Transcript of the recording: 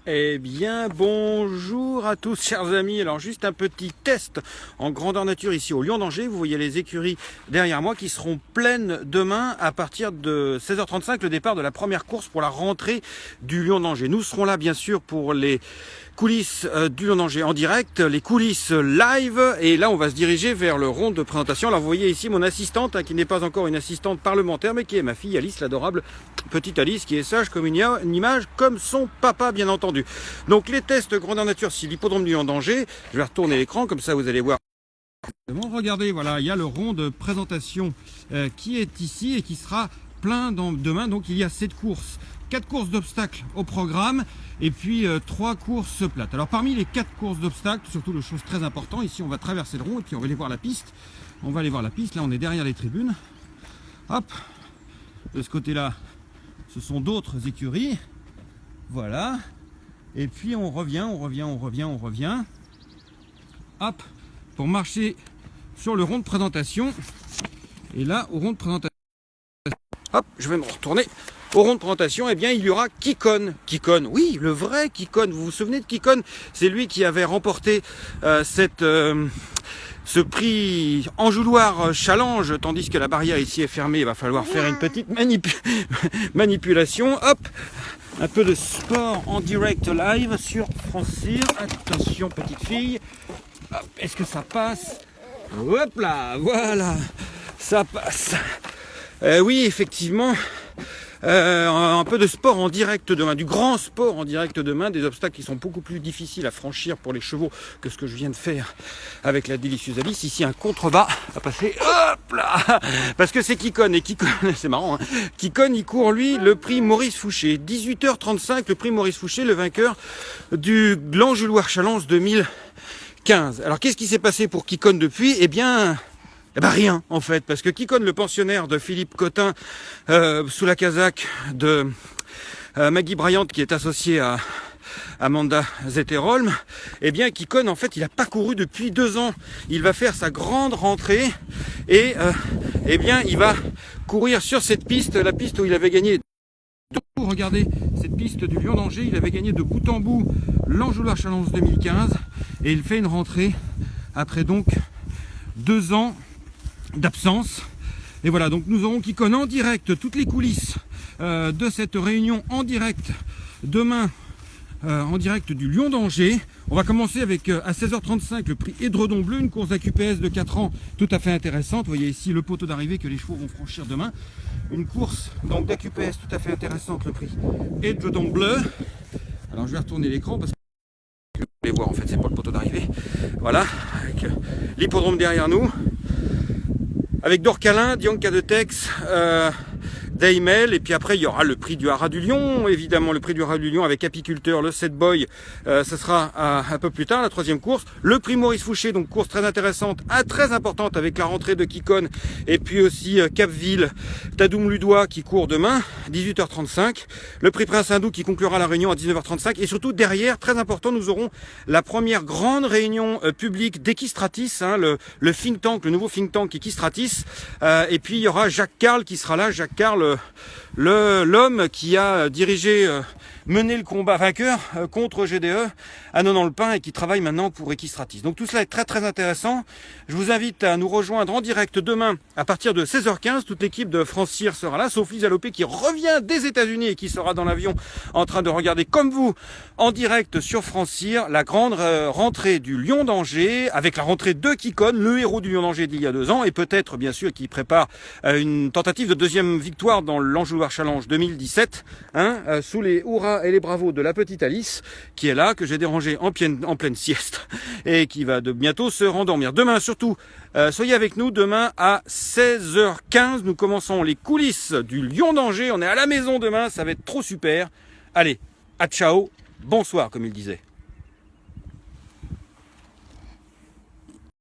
Eh bien, bonjour à tous, chers amis. Alors, juste un petit test en grandeur nature ici au Lion d'Angers. Vous voyez les écuries derrière moi qui seront pleines demain à partir de 16h35, le départ de la première course pour la rentrée du Lion d'Angers. Nous serons là, bien sûr, pour les coulisses du Lion d'Angers en direct, les coulisses live, et là on va se diriger vers le rond de présentation. Alors vous voyez ici mon assistante, qui n'est pas encore une assistante parlementaire, mais qui est ma fille Alice, l'adorable petite Alice, qui est sage comme une image, comme son papa bien entendu. Donc les tests grandeur nature sur l'hippodrome du Lion d'Angers, je vais retourner l'écran, comme ça vous allez voir. Bon, regardez, voilà, il y a le rond de présentation qui est ici et qui sera plein demain. Donc il y a 7 courses, 4 courses d'obstacles au programme et puis 3 courses plates. Alors parmi les 4 courses d'obstacles, surtout le chose très important, ici on va traverser le rond et puis on va aller voir la piste. On va aller voir la piste, là on est derrière les tribunes. Hop, de ce côté-là, ce sont d'autres écuries. Voilà. Et puis on revient. Hop, pour marcher sur le rond de présentation. Et là, au rond de présentation, hop, je vais me retourner. Au rond de présentation, eh bien, il y aura Kikon. Kikon, oui, le vrai Kikon. Vous vous souvenez de Kikon? C'est lui qui avait remporté ce prix Enjouloir Challenge, tandis que la barrière ici est fermée. Il va falloir faire une petite manipulation. Hop, un peu de sport en direct live sur France Cyr. Attention, petite fille. Est-ce que ça passe? Hop là, voilà, ça passe. Oui, effectivement. Un peu de sport en direct demain, du grand sport en direct demain, des obstacles qui sont beaucoup plus difficiles à franchir pour les chevaux que ce que je viens de faire avec la délicieuse Alice. Ici un contrebas à passer, hop là, parce que c'est Kikon, et Kikon, c'est marrant, hein. Kikon, il court lui le prix Maurice Fouché, 18h35, le prix Maurice Fouché, le vainqueur du l'Enjouloir Challenge 2015. Alors qu'est-ce qui s'est passé pour Kikon depuis? Eh bien rien en fait, parce que Kikon, le pensionnaire de Philippe Cotin, sous la casaque de Maggie Bryant, qui est associée à Amanda Zetterholm, eh bien Kikon en fait il n'a pas couru depuis 2 ans. Il va faire sa grande rentrée et eh bien il va courir sur cette piste, la piste où il avait gagné. Regardez cette piste du Lion d'Angers, il avait gagné de bout en bout l'Enjouloir Challenge 2015 et il fait une rentrée après donc 2 ans d'absence. Et voilà, donc nous aurons Kikon en direct, toutes les coulisses de cette réunion en direct demain, en direct du Lion d'Angers. On va commencer avec à 16h35 le prix Édredon Bleu, une course d'AQPS de 4 ans tout à fait intéressante. Vous voyez ici le poteau d'arrivée que les chevaux vont franchir demain. Une course donc d'AQPS tout à fait intéressante, le prix Édredon Bleu. Alors je vais retourner l'écran parce que vous allez voir, en fait c'est pas le poteau d'arrivée. Voilà, avec l'hippodrome derrière nous, avec Dorcalin, Dianca de Tex, Daimel, et puis après il y aura le prix du Haras du Lion, évidemment le prix du Haras du Lion avec Apiculteur, le Set Boy, ce sera un peu plus tard, la 3e course. Le prix Maurice Fouché, donc course très intéressante, très importante avec la rentrée de Kikon, et puis aussi Capville, Tadoum Ludois qui court demain, 18h35. Le prix Prince Hindou qui conclura la réunion à 19h35, et surtout derrière, très important, nous aurons la première grande réunion publique d'Equistratis, hein, le think tank, le nouveau think tank Equistratis, et puis il y aura Jacques Carle qui sera là, Jacques Carle, l'homme qui a dirigé, mené le combat vainqueur contre GDE à Nonan-le-Pin et qui travaille maintenant pour Equistratis. Donc tout cela est très très intéressant. Je vous invite à nous rejoindre en direct demain à partir de 16h15. Toute l'équipe de France Cyr sera là, sauf Lisa Lopé qui revient des États-Unis et qui sera dans l'avion en train de regarder comme vous en direct sur France Cyr la grande rentrée du Lion d'Angers avec la rentrée de Kikon, le héros du Lion d'Angers d'il y a 2 ans et peut-être bien sûr qui prépare une tentative de 2e victoire dans l'Enjouloir Challenge 2017, hein, sous les hurrahs et les bravos de la petite Alice qui est là, que j'ai dérangé en pleine sieste et qui va de bientôt se rendormir. Demain surtout, soyez avec nous demain à 16h15. Nous commençons les coulisses du Lion d'Angers. On est à la maison demain, ça va être trop super. Allez, à ciao, bonsoir comme il disait.